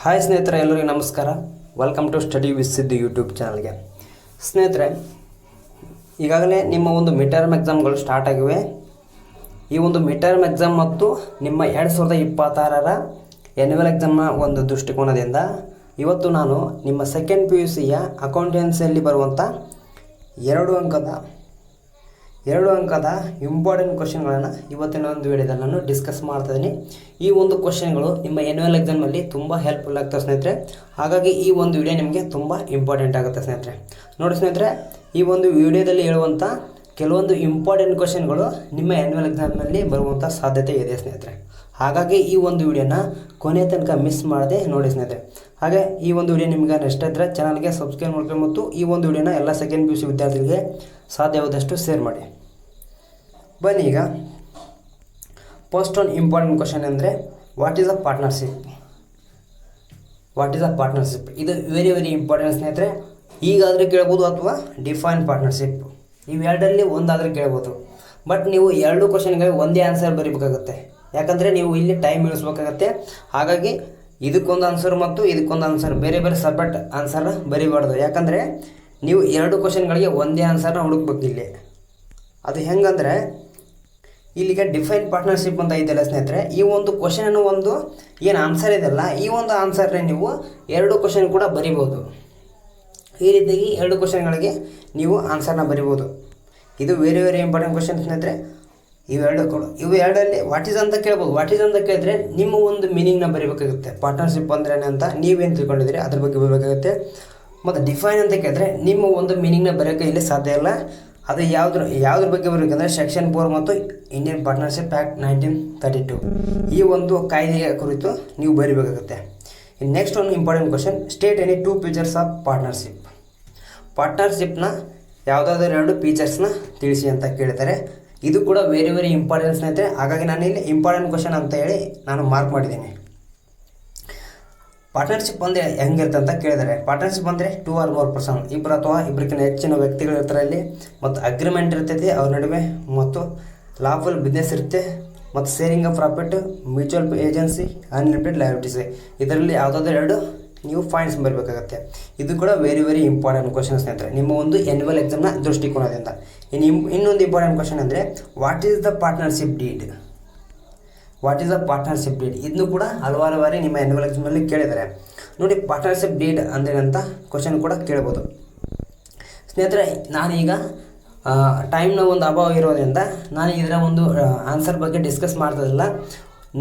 Hi ಸ್ನೇಹಿತರೆ, ಎಲ್ಲರಿಗೂ ನಮಸ್ಕಾರ. Welcome to study with Siddu YouTube ಚಾನಲ್ಗೆ. ಸ್ನೇಹಿತರೆ, ಈಗಾಗಲೇ ನಿಮ್ಮ ಒಂದು ಮಿಡ್ ಟರ್ಮ್ ಎಕ್ಸಾಮ್ಗಳು ಸ್ಟಾರ್ಟ್ ಆಗಿವೆ. ಈ ಒಂದು ಮಿಡ್ ಟರ್ಮ್ ಎಕ್ಸಾಮ್ ಮತ್ತು ನಿಮ್ಮ 2026ರ ಆ್ಯನ್ಯುವಲ್ ಎಕ್ಸಾಮ್ನ ಒಂದು ದೃಷ್ಟಿಕೋನದಿಂದ ಇವತ್ತು ನಾನು ನಿಮ್ಮ ಸೆಕೆಂಡ್ PUCಯ ಅಕೌಂಟೆನ್ಸಿಯಲ್ಲಿ ಬರುವಂಥ ಎರಡು ಅಂಕದ ಇಂಪಾರ್ಟೆಂಟ್ ಕ್ವಶನ್ಗಳನ್ನು ಇವತ್ತಿನ ಒಂದು ವಿಡಿಯೋದಲ್ಲಿ ನಾನು ಡಿಸ್ಕಸ್ ಮಾಡ್ತಾಯಿದ್ದೀನಿ. ಈ ಒಂದು ಕ್ವಶನ್ಗಳು ನಿಮ್ಮ ಆ್ಯನ್ಯುವಲ್ ಎಕ್ಸಾಮಲ್ಲಿ ತುಂಬ ಹೆಲ್ಪ್ಫುಲ್ ಆಗ್ತವೆ ಸ್ನೇಹಿತರೆ. ಹಾಗಾಗಿ ಈ ಒಂದು ವಿಡಿಯೋ ನಿಮಗೆ ತುಂಬ ಇಂಪಾರ್ಟೆಂಟ್ ಆಗುತ್ತೆ ಸ್ನೇಹಿತರೆ. ನೋಡಿ ಸ್ನೇಹಿತರೆ, ಈ ಒಂದು ವಿಡಿಯೋದಲ್ಲಿ ಹೇಳುವಂಥ ಕೆಲವೊಂದು ಇಂಪಾರ್ಟೆಂಟ್ ಕ್ವಶನ್ಗಳು ನಿಮ್ಮ ಆ್ಯನ್ಯುವಲ್ ಎಕ್ಸಾಮ್ನಲ್ಲಿ ಬರುವಂಥ ಸಾಧ್ಯತೆ ಇದೆ ಸ್ನೇಹಿತರೆ. ಹಾಗಾಗಿ ಈ ಒಂದು ವಿಡಿಯೋನ ಕೊನೆ ತನಕ ಮಿಸ್ ಮಾಡದೆ ನೋಡಿ ಸ್ನೇಹಿತರೆ. ಹಾಗೆ ಈ ಒಂದು ವಿಡಿಯೋ ನಿಮಗೆ ಇಷ್ಟ ಇದ್ದರೆ ಚಾನಲ್ಗೆ ಸಬ್ಸ್ಕ್ರೈಬ್ ಮಾಡ್ಕೊಂಡು ಮತ್ತು ಈ ಒಂದು ವಿಡಿಯೋನ ಎಲ್ಲ ಸೆಕೆಂಡ್ PUC ವಿದ್ಯಾರ್ಥಿಗಳಿಗೆ ಸಾಧ್ಯವಾದಷ್ಟು ಶೇರ್ ಮಾಡಿ. ಬನ್ನಿ, ಈಗ ಫಸ್ಟ್ ಒಂದು ಇಂಪಾರ್ಟೆಂಟ್ ಕ್ವಶನ್ ಅಂದರೆ ವಾಟ್ ಈಸ್ ಅ ಪಾರ್ಟ್ನರ್ಶಿಪ್. ಇದು ವೆರಿ ಇಂಪಾರ್ಟೆಂಟ್ ಸ್ನೇಹಿತರೆ. ಈಗಾದರೆ ಕೇಳ್ಬೋದು ಅಥವಾ ಡಿಫೈನ್ ಪಾರ್ಟ್ನರ್ಶಿಪ್, ಇವೆರಡರಲ್ಲಿ ಒಂದಾದರೆ ಕೇಳ್ಬೋದು. ಬಟ್ ನೀವು ಎರಡು ಕ್ವಶನ್ಗಳಿಗೆ ಒಂದೇ ಆನ್ಸರ್ ಬರೀಬೇಕಾಗುತ್ತೆ. ಯಾಕಂದರೆ ನೀವು ಇಲ್ಲಿ ಟೈಮ್ ಇಳಿಸ್ಬೇಕಾಗತ್ತೆ. ಹಾಗಾಗಿ ಇದಕ್ಕೊಂದು ಆನ್ಸರ್ ಮತ್ತು ಇದಕ್ಕೊಂದು ಆನ್ಸರ್ ಬೇರೆ ಸಪ್ರೇಟ್ ಆನ್ಸರ್ನ ಬರೀಬಾರ್ದು. ಯಾಕಂದರೆ ನೀವು ಎರಡು ಕ್ವಶನ್ಗಳಿಗೆ ಒಂದೇ ಆನ್ಸರ್ನ ಹುಡುಕ್ಬೇಕು ಇಲ್ಲಿ. ಅದು ಹೆಂಗಂದರೆ ಇಲ್ಲಿಗೆ ಡಿಫೈನ್ ಪಾರ್ಟ್ನರ್ಶಿಪ್ ಅಂತ ಇದೆಯಲ್ಲ ಸ್ನೇಹಿತರೆ, ಈ ಒಂದು ಕ್ವಶನ್ ಒಂದು ಏನು ಆನ್ಸರ್ ಇದೆಯಲ್ಲ, ಈ ಒಂದು ಆನ್ಸರ್ನೇ ನೀವು ಎರಡು ಕ್ವಶನ್ ಕೂಡ ಬರಿಬೋದು. ಈ ರೀತಿಯಾಗಿ ಎರಡು ಕ್ವಶನ್ಗಳಿಗೆ ನೀವು ಆನ್ಸರ್ನ ಬರಿಬೋದು. ಇದು ವೆರಿ ಇಂಪಾರ್ಟೆಂಟ್ ಕ್ವಶನ್ ಸ್ನೇಹಿತರೆ. ಇವು ಎರಡಲ್ಲಿ ವಾಟ್ ಈಸ್ ಅಂತ ಕೇಳ್ಬೋದು. ವಾಟ್ ಈಸ್ ಅಂತ ಕೇಳಿದ್ರೆ ನಿಮ್ಮ ಒಂದು ಮೀನಿಂಗ್ನ ಬರೀಬೇಕಾಗುತ್ತೆ. ಪಾರ್ಟ್ನರ್ಶಿಪ್ ಅಂದ್ರೇನೆ ಅಂತ ನೀವೇನು ತಿಳ್ಕೊಂಡಿದ್ದೀರಿ ಅದ್ರ ಬಗ್ಗೆ ಬರಬೇಕಾಗುತ್ತೆ. ಮತ್ತು ಡಿಫೈನ್ ಅಂತ ಕೇಳಿದ್ರೆ ನಿಮ್ಮ ಒಂದು ಮೀನಿಂಗ್ನ ಬರೋಕ್ಕೆ ಇಲ್ಲಿ ಸಾಧ್ಯ ಇಲ್ಲ. ಅದು ಯಾವುದ್ರ ಬಗ್ಗೆ ಬರಬೇಕಂದ್ರೆ ಸೆಕ್ಷನ್ 4 ಮತ್ತು ಇಂಡಿಯನ್ ಪಾರ್ಟ್ನರ್ಶಿಪ್ ಆ್ಯಕ್ಟ್ 1932 ಈ ಒಂದು ಕಾಯ್ದೆಯ ಕುರಿತು ನೀವು ಬರೀಬೇಕಾಗುತ್ತೆ. ನೆಕ್ಸ್ಟ್ ಒಂದು important question, state any 2 features of partnership. ಪಾರ್ಟ್ನರ್ಶಿಪ್ನ ಯಾವುದಾದ್ರೂ 2 ಫೀಚರ್ಸ್ನ ತಿಳಿಸಿ ಅಂತ ಕೇಳ್ತಾರೆ. ಇದು ಕೂಡ ವೆರಿ ಇಂಪಾರ್ಟೆಂಟ್ ಸ್ನೇಹಿತರೆ. ಹಾಗಾಗಿ ನಾನು ಇಲ್ಲಿ ಇಂಪಾರ್ಟೆಂಟ್ ಕ್ವಶನ್ ಅಂತ ಹೇಳಿ ನಾನು ಮಾರ್ಕ್ ಮಾಡಿದ್ದೀನಿ. ಪಾರ್ಟ್ನರ್ಶಿಪ್ ಅಂದರೆ ಹೆಂಗಿರುತ್ತೆ ಅಂತ ಕೇಳಿದರೆ, ಪಾರ್ಟ್ನರ್ಶಿಪ್ ಅಂದರೆ 2 or more ಪರ್ಸನ್, ಇಬ್ಬರು ಅಥವಾ ಇಬ್ಬರಿಗಿಂತ ಹೆಚ್ಚಿನ ವ್ಯಕ್ತಿಗಳು ಇರ್ತಾರೆ ಇಲ್ಲಿ. ಮತ್ತು ಅಗ್ರಿಮೆಂಟ್ ಇರ್ತೈತಿ ಅವ್ರ ನಡುವೆ, ಮತ್ತು ಲಾಫುಲ್ ಬಿಸ್ನೆಸ್ ಇರುತ್ತೆ, ಮತ್ತು sharing of profit, mutual agency, unlimited liabilities. ಇದರಲ್ಲಿ ಯಾವುದಾದ್ರೂ 2 ನೀವು ಪಾಯಿಂಟ್ಸ್ ಬರಬೇಕಾಗತ್ತೆ. ಇದು ಕೂಡ ವೆರಿ ಇಂಪಾರ್ಟೆಂಟ್ ಕ್ವಶನ್ ಸ್ನೇಹಿತರೆ ನಿಮ್ಮ ಒಂದು ಆ್ಯನ್ಯುವಲ್ ಎಕ್ಸಾಮ್ನ ದೃಷ್ಟಿಕೋನದಿಂದ. ಇನ್ನೊಂದು ಇಂಪಾರ್ಟೆಂಟ್ ಕ್ವಶನ್ ಅಂದರೆ what is the partnership deed. ಇದನ್ನು ಕೂಡ ಹಲವಾರು ಬಾರಿ ನಿಮ್ಮ ಆ್ಯನ್ಯುವಲ್ ಎಕ್ಸಾಮಲ್ಲಿ ಕೇಳಿದ್ದಾರೆ. ನೋಡಿ, ಪಾರ್ಟ್ನರ್ಶಿಪ್ ಡೀಡ್ ಅಂದೇನಂತ ಕ್ವಶನ್ ಕೂಡ ಕೇಳ್ಬೋದು ಸ್ನೇಹಿತರೆ. ನಾನೀಗ ಟೈಮ್ನ ಒಂದು ಅಭಾವ ಇರೋದ್ರಿಂದ ನಾನು ಇದರ ಒಂದು ಆನ್ಸರ್ ಬಗ್ಗೆ ಡಿಸ್ಕಸ್ ಮಾಡ್ತಿಲ್ಲ.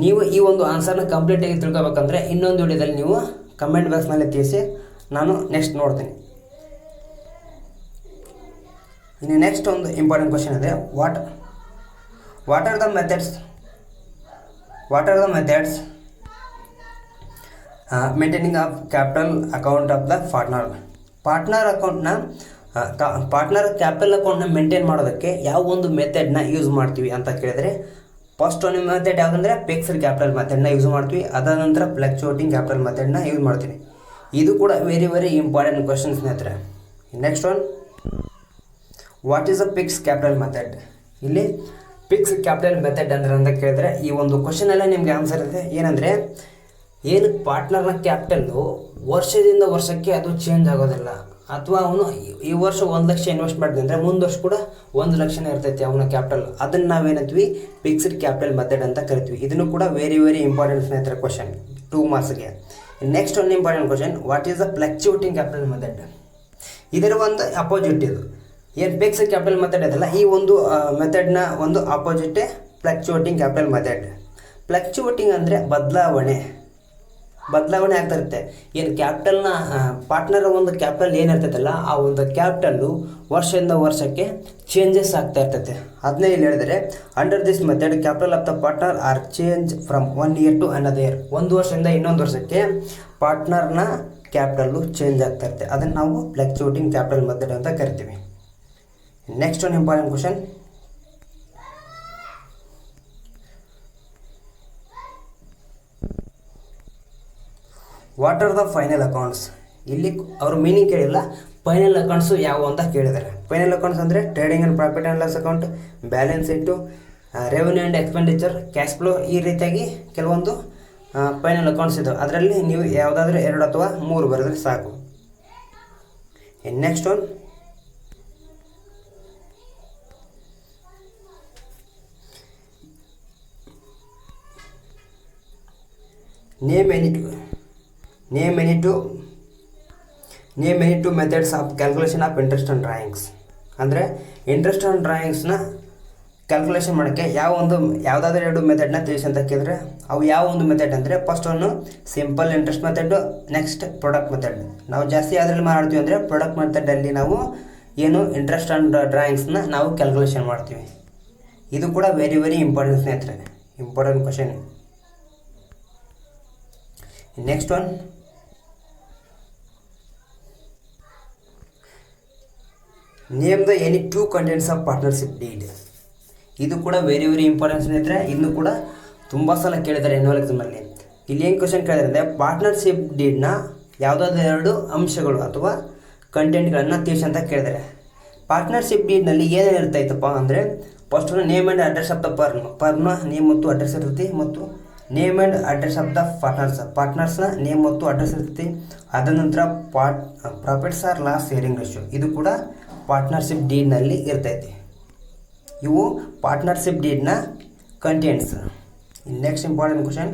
ನೀವು ಈ ಒಂದು ಆನ್ಸರ್ನ ಕಂಪ್ಲೀಟಾಗಿ ತಿಳ್ಕೊಬೇಕಂದ್ರೆ ಇನ್ನೊಂದು ವಿಡಿಯೋದಲ್ಲಿ ನೀವು ಕಮೆಂಟ್ ಬಾಕ್ಸ್ನಲ್ಲಿ ತಿಳಿಸಿ, ನಾನು ನೆಕ್ಸ್ಟ್ ನೋಡ್ತೀನಿ. ಇನ್ನು ನೆಕ್ಸ್ಟ್ ಒಂದು ಇಂಪಾರ್ಟೆಂಟ್ ಕ್ವಶನ್ ಅಂದರೆ what are the methods maintaining of capital account of the partner capital ಅಕೌಂಟ್ನ ಮೇಂಟೈನ್ ಮಾಡೋದಕ್ಕೆ ಯಾವ ಒಂದು ಮೆಥಡ್ನ ಯೂಸ್ ಮಾಡ್ತೀವಿ ಅಂತ ಕೇಳಿದರೆ, ಫಸ್ಟ್ ಒಂದು ಮೆಥಡ್ ಯಾವುದಂದರೆ ಫಿಕ್ಸ್ಡ್ ಕ್ಯಾಪಿಟಲ್ ಮೆಥಡ್ನ ಯೂಸ್ ಮಾಡ್ತೀವಿ. ಅದಾದ ನಂತರ ಫ್ಲಕ್ಚುಯೇಟಿಂಗ್ ಕ್ಯಾಪಿಟಲ್ ಮೆಥಡ್ನ ಯೂಸ್ ಮಾಡ್ತೀವಿ. ಇದು ಕೂಡ ವೆರಿ ಇಂಪಾರ್ಟೆಂಟ್ ಕ್ವಶನ್ ಸ್ನೇಹಿತರೆ. Next one, what is a fixed capital method. ಇಲ್ಲಿ ಫಿಕ್ಸ್ಡ್ ಕ್ಯಾಪಿಟಲ್ ಮೆಥಡ್ ಅಂದ್ರೆ ಅಂತ ಕೇಳಿದ್ರೆ ಈ ಒಂದು ಕ್ವಶನಲ್ಲ ನಿಮಗೆ ಆನ್ಸರ್ ಇದೆ. ಏನಂದರೆ ಏನು ಪಾರ್ಟ್ನರ್ನ ಕ್ಯಾಪಿಟಲ್ಲು ವರ್ಷದಿಂದ ವರ್ಷಕ್ಕೆ ಅದು ಚೇಂಜ್ ಆಗೋದಿಲ್ಲ. ಅಥವಾ ಅವನು ಈ ವರ್ಷ 1 ಲಕ್ಷ ಇನ್ವೆಸ್ಟ್ ಮಾಡಿದೆ ಅಂದರೆ ಮುಂದೆ ವರ್ಷ ಕೂಡ 1 ಲಕ್ಷನೇ ಇರ್ತೈತಿ ಅವನ ಕ್ಯಾಪಿಟಲ್. ಅದನ್ನು ನಾವೇನಂತೀವಿ ಫಿಕ್ಸ್ಡ್ ಕ್ಯಾಪಿಟಲ್ ಮೆಥಡ್ ಅಂತ ಕರಿತೀವಿ. ಇದನ್ನು ಕೂಡ ವೆರಿ ಇಂಪಾರ್ಟೆಂಟ್ ಸ್ನೇಹಿತರೆ ಕ್ವಶನ್ 2 ಮಾರ್ಕ್ಸ್ಗೆ. ನೆಕ್ಸ್ಟ್ ಒಂದು important question, what is the fluctuating capital method. ಇದರ ಒಂದು ಅಪೋಸಿಟ್ ಇದು. ಏನು ಫಿಕ್ಸ್ಡ್ ಕ್ಯಾಪಿಟಲ್ ಮೆಥಡ್ ಇದಲ್ಲ, ಈ ಒಂದು ಮೆಥಡ್ನ ಒಂದು ಅಪೋಸಿಟೇ ಫ್ಲಕ್ಚುಯೇಟಿಂಗ್ ಕ್ಯಾಪಿಟಲ್ ಮೆಥಡ್. ಫ್ಲಕ್ಚುಯೇಟಿಂಗ್ ಅಂದರೆ ಬದಲಾವಣೆ ಆಗ್ತಾ ಇರುತ್ತೆ. ಏನು ಕ್ಯಾಪಿಟಲ್ನ ಪಾರ್ಟ್ನರ್ ಒಂದು ಕ್ಯಾಪಿಟಲ್ ಏನಿರ್ತೈತಲ್ಲ, ಆ ಒಂದು ಕ್ಯಾಪಿಟಲ್ಲು ವರ್ಷದಿಂದ ವರ್ಷಕ್ಕೆ ಚೇಂಜಸ್ ಆಗ್ತಾ ಇರ್ತೈತೆ. ಅದನ್ನೇ ಇಲ್ಲಿ ಹೇಳಿದರೆ, under this method capital of the partner R change from 1 year to another. ಒಂದು ವರ್ಷದಿಂದ ಇನ್ನೊಂದು ವರ್ಷಕ್ಕೆ ಪಾರ್ಟ್ನರ್ನ ಕ್ಯಾಪಿಟಲ್ಲು ಚೇಂಜ್ ಆಗ್ತಾ ಇರುತ್ತೆ. ಅದನ್ನು ನಾವು ಫ್ಲಕ್ಚುಯೇಟಿಂಗ್ ಕ್ಯಾಪಿಟಲ್ ಮೆಥಡ್ ಅಂತ ಕರಿತೀವಿ. ನೆಕ್ಸ್ಟ್ ಒಂದು important question, what are the final accounts. ಇಲ್ಲಿ ಅವರು ಮೀನಿಂಗ್ ಕೇಳಿಲ್ಲ, ಫೈನಲ್ ಅಕೌಂಟ್ಸು ಯಾವುವು ಅಂತ ಕೇಳಿದ್ದಾರೆ. ಫೈನಲ್ ಅಕೌಂಟ್ಸ್ ಅಂದರೆ trading and profit and loss account, balance sheet, revenue and expenditure, cash flow, ಈ ರೀತಿಯಾಗಿ ಕೆಲವೊಂದು ಫೈನಲ್ ಅಕೌಂಟ್ಸ್ ಇದ್ದಾವೆ. ಅದರಲ್ಲಿ ನೀವು ಯಾವುದಾದ್ರೂ 2 ಅಥವಾ 3 ಬರೆದ್ರೆ ಸಾಕು. Next one, name any two methods of calculation of interest on drawings. ಅಂದರೆ ಇಂಟ್ರೆಸ್ಟ್ ಆನ್ ಡ್ರಾಯಿಂಗ್ಸ್ನ ಕ್ಯಾಲ್ಕುಲೇಷನ್ ಮಾಡೋಕ್ಕೆ ಯಾವುದಾದ್ರೂ 2 ಮೆಥಡ್ನ ತಿಳಿಸಿ ಅಂತ ಕೇಳಿದ್ರೆ ಅವು ಯಾವ ಒಂದು ಮೆಥಡ್ ಅಂದರೆ, ಫಸ್ಟ್ ಒಂದು simple interest method, next product method. ನಾವು ಜಾಸ್ತಿ ಅದರಲ್ಲಿ ಮಾಡ್ತೀವಿ ಅಂದರೆ ಪ್ರಾಡಕ್ಟ್ ಮೆಥಡಲ್ಲಿ ನಾವು ಏನು ಇಂಟ್ರೆಸ್ಟ್ ಆನ್ ಡ್ರಾಯಿಂಗ್ಸ್ನ ನಾವು ಕ್ಯಾಲ್ಕುಲೇಷನ್ ಮಾಡ್ತೀವಿ. ಇದು ಕೂಡ ವೆರಿ ವೆರಿ ಇಂಪಾರ್ಟೆಂಟ್ ಸ್ನೇಹಿತರೆ, important question. Next one, name the any 2 contents of partnership deed. ಇದು ಕೂಡ ವೆರಿ ವೆರಿ ಇಂಪಾರ್ಟೆಂಟ್ ಸ್ನೇಹಿತರೆ. ಇದನ್ನು ಕೂಡ ತುಂಬ ಸಲ ಕೇಳಿದ್ದಾರೆ ಎನ್ಯುವಲ್ ಎಕ್ಸಾಮಲ್ಲಿ. ಇಲ್ಲಿ ಏನು ಕ್ವಶನ್ ಕೇಳಿದ್ರೆ ಅಂದರೆ, ಪಾರ್ಟ್ನರ್ಶಿಪ್ ಡೀಡ್ನ ಯಾವುದಾದ್ರೂ 2 ಅಂಶಗಳು ಅಥವಾ ಕಂಟೆಂಟ್ಗಳನ್ನು ತಿಳಿಸಿ ಅಂತ ಕೇಳಿದ್ದಾರೆ. ಪಾರ್ಟ್ನರ್ಶಿಪ್ ಡೀಡ್ನಲ್ಲಿ ಏನೇನು ಇರ್ತಾಯಿತ್ತಪ್ಪ ಅಂದರೆ, first name and address of the ಫರ್ಮ್ನ ನೇಮ್ ಮತ್ತು ಅಡ್ರೆಸ್ ಇರ್ತೈತಿ, ಮತ್ತು name and address of the ಪಾರ್ಟ್ನರ್ಸ್ನ ನೇಮ್ ಮತ್ತು ಅಡ್ರೆಸ್ ಇರ್ತೈತಿ. ಅದ ನಂತರ profits or loss sharing ratio, ಇದು ಕೂಡ ಪಾರ್ಟ್ನರ್ಶಿಪ್ ಡೀಡ್ನಲ್ಲಿ ಇರ್ತೈತಿ. ಇವು ಪಾರ್ಟ್ನರ್ಶಿಪ್ ಡೀಡ್ನ contents. Next important question,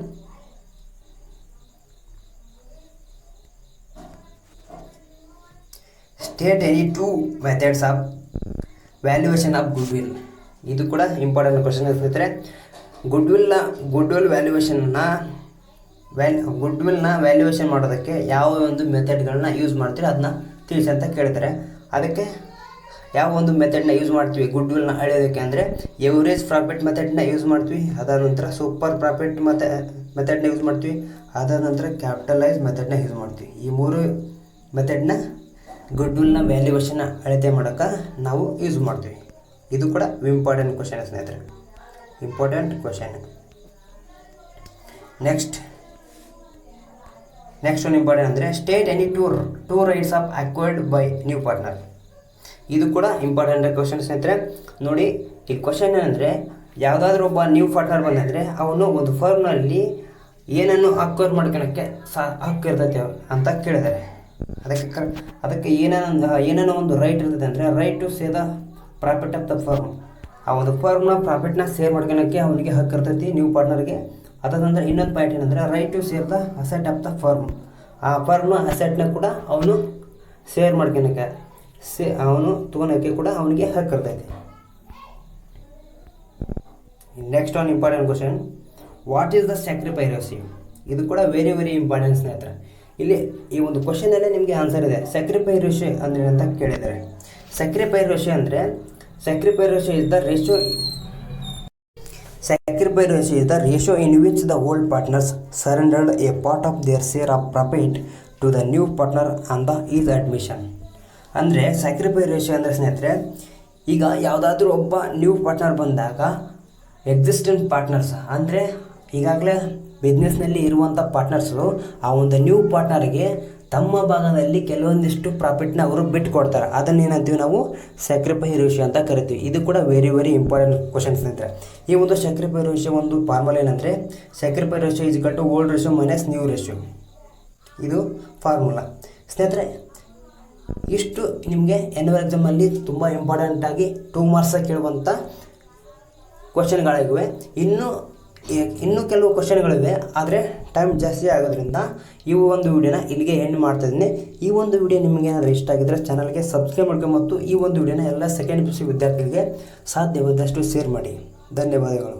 state any 2 methods of valuation of goodwill. ಇದು ಕೂಡ ಇಂಪಾರ್ಟೆಂಟ್ ಕ್ವಶನ್ ಸ್ನೇಹಿತರೆ. ಗುಡ್ವಿಲ್ ವ್ಯಾಲ್ಯೂಯೇಷನ್ ಮಾಡೋದಕ್ಕೆ ಯಾವ ಒಂದು ಮೆಥಡ್ಗಳನ್ನ ಯೂಸ್ ಮಾಡ್ತೀವಿ ಅದನ್ನ ತಿಳಿಸಿ ಅಂತ ಕೇಳ್ತಾರೆ. ಅದಕ್ಕೆ ಯಾವ ಒಂದು ಮೆಥಡ್ನ ಯೂಸ್ ಮಾಡ್ತೀವಿ ಗುಡ್ವಿಲ್ನ ಅಳೆಯೋದಕ್ಕೆ ಅಂದರೆ, ಎವರೇಜ್ ಪ್ರಾಫಿಟ್ ಮೆಥಡ್ನ ಯೂಸ್ ಮಾಡ್ತೀವಿ, ಅದಾದ ನಂತರ ಸೂಪರ್ ಪ್ರಾಫಿಟ್ ಮೆಥಡ್ನ ಯೂಸ್ ಮಾಡ್ತೀವಿ, ಅದಾದ ನಂತರ ಕ್ಯಾಪಿಟಲೈಸ್ ಮೆಥಡ್ನ ಯೂಸ್ ಮಾಡ್ತೀವಿ. ಈ 3 ಮೆಥಡ್ನ ಗುಡ್ವಿಲ್ನ ವ್ಯಾಲ್ಯೂಯೇಷನ್ನ ಅಳತೆ ಮಾಡೋಕ್ಕೆ ನಾವು ಯೂಸ್ ಮಾಡ್ತೀವಿ. ಇದು ಕೂಡ ಇಂಪಾರ್ಟೆಂಟ್ ಕ್ವಶನ್ ಸ್ನೇಹಿತರೆ, ಇಂಪಾರ್ಟೆಂಟ್ ಕ್ವಶನ್. ನೆಕ್ಸ್ಟ್ ಒಂದು ಇಂಪಾರ್ಟೆಂಟ್ ಅಂದರೆ, state any two rights of acquired by new partner. ಇದು ಕೂಡ ಇಂಪಾರ್ಟೆಂಟ್ ಕ್ವಶನ್ ಸ್ನೇಹಿತರೆ. ನೋಡಿ, ಈ ಕ್ವಶನ್ ಏನಂದರೆ, ಯಾವುದಾದ್ರೂ ಒಬ್ಬ ನ್ಯೂ ಪಾರ್ಟ್ನರ್ ಬಂದರೆ ಅವನು ಒಂದು ಫರ್ಮ್ನಲ್ಲಿ ಏನನ್ನು ಅಕ್ವೈರ್ ಮಾಡ್ಕೊಳಕ್ಕೆ ಹಕ್ಕು ಇರ್ತೈತೆ ಅಂತ ಕೇಳಿದ್ದಾರೆ. ಅದಕ್ಕೆ ಏನೇನೋ ಒಂದು ರೈಟ್ ಇರ್ತದೆ ಅಂದರೆ, right to say the profit of the firm. ಆ ಒಂದು ಫರ್ಮ್ನ ಪ್ರಾಫಿಟ್ನ ಶೇರ್ ಮಾಡ್ಕೊಳಕ್ಕೆ ಅವನಿಗೆ ಹಕ್ಕು ಇರ್ತೈತಿ ನ್ಯೂ ಪಾರ್ಟ್ನರ್ಗೆ. ಅದಾದಂದ್ರೆ ಇನ್ನೊಂದು ಪಾಯಿಂಟ್ ಏನಂದರೆ, right to share the asset of the firm. ಆ ಫರ್ಮ್ನ ಅಸೆಟ್ನ ಕೂಡ ಅವನು ಶೇರ್ ಮಾಡ್ಕೊಳಕ್ಕೆ ಅವನು ತೊಗೊಳಕ್ಕೆ ಕೂಡ ಅವನಿಗೆ ಹಕ್ಕು ಇರ್ತೈತಿ. ನೆಕ್ಸ್ಟ್ ಒಂದು important question, what is the sacrifice ratio. ಇದು ಕೂಡ ವೆರಿ ವೆರಿ ಇಂಪಾರ್ಟೆಂಟ್ ಸ್ನೇಹಿತರೆ. ಇಲ್ಲಿ ಈ ಒಂದು ಕ್ವಶನಲ್ಲೇ ನಿಮಗೆ ಆನ್ಸರ್ ಇದೆ. ಸ್ಯಾಕ್ರಿಫೈಸ್ ರೇಷಿಯೋ ಅಂದರೆ ಅಂತ ಕೇಳಿದ್ದಾರೆ. ಸ್ಯಾಕ್ರಿಫೈಸ್ ರೇಷಿಯೋ ಅಂದರೆ, sacrifice ratio is the ratio in which the old partners surrendered a part of their share of profit to the new partner on the his admission. ಅಂದರೆ sacrifice ratio ಅಂದರೆ ಸ್ನೇಹಿತರೆ, ಈಗ ಯಾವುದಾದ್ರೂ ಒಬ್ಬ ನ್ಯೂ ಪಾರ್ಟ್ನರ್ ಬಂದಾಗ existent partners ಅಂದರೆ ಈಗಾಗಲೇ ಬಿಸ್ನೆಸ್ನಲ್ಲಿ ಇರುವಂಥ ಪಾರ್ಟ್ನರ್ಸು ಆ ಒಂದು ನ್ಯೂ ಪಾರ್ಟ್ನರ್ಗೆ ತಮ್ಮ ಭಾಗದಲ್ಲಿ ಕೆಲವೊಂದಿಷ್ಟು ಪ್ರಾಫಿಟ್ನ ಅವರು ಬಿಟ್ಟು ಕೊಡ್ತಾರೆ. ಅದನ್ನೇನಂತೀವಿ ನಾವು ಸ್ಯಾಕ್ರಿಫೈಸ್ ರೇಷಿಯೋ ಅಂತ ಕರಿತೀವಿ. ಇದು ಕೂಡ ವೆರಿ ವೆರಿ ಇಂಪಾರ್ಟೆಂಟ್ ಕ್ವಶನ್ ಸ್ನೇಹಿತರೆ. ಈ ಒಂದು ಸ್ಯಾಕ್ರಿಫೈಸ್ ರೇಷಿಯೋ ಒಂದು ಫಾರ್ಮುಲಾ ಏನಂದರೆ, sacrifice ratio is equal to old ratio minus new ratio. ಇದು ಫಾರ್ಮುಲಾ ಸ್ನೇಹಿತರೆ. ಇಷ್ಟು ನಿಮಗೆ ಎನ್ಯುವಲ್ ಎಕ್ಸಾಮಲ್ಲಿ ತುಂಬ ಇಂಪಾರ್ಟೆಂಟಾಗಿ 2 ಮಾರ್ಕ್ಸ್ ಕೇಳುವಂಥ ಕ್ವಶನ್ಗಳಾಗಿವೆ. ಇನ್ನೂ ಕೆಲವು ಕ್ವಶನ್ಗಳಿವೆ, ಆದರೆ ಟೈಮ್ ಜಾಸ್ತಿ ಆಗೋದ್ರಿಂದ ಈ ಒಂದು ವಿಡಿಯೋನ ಇಲ್ಲಿಗೆ ಎಂಡ್ ಮಾಡ್ತಾಯಿದ್ದೀನಿ. ಈ ಒಂದು ವಿಡಿಯೋ ನಿಮಗೆ ಏನಾದರೂ ಇಷ್ಟ ಆಗಿದ್ದರೆ ಚಾನಲ್ಗೆ ಸಬ್ಸ್ಕ್ರೈಬ್ ಮಾಡ್ಕೊಂಡು ಮತ್ತು ಈ ಒಂದು ವಿಡಿಯೋನ ಎಲ್ಲ ಸೆಕೆಂಡ್ PUC ವಿದ್ಯಾರ್ಥಿಗಳಿಗೆ ಸಾಧ್ಯವಾದಷ್ಟು ಶೇರ್ ಮಾಡಿ. ಧನ್ಯವಾದಗಳು.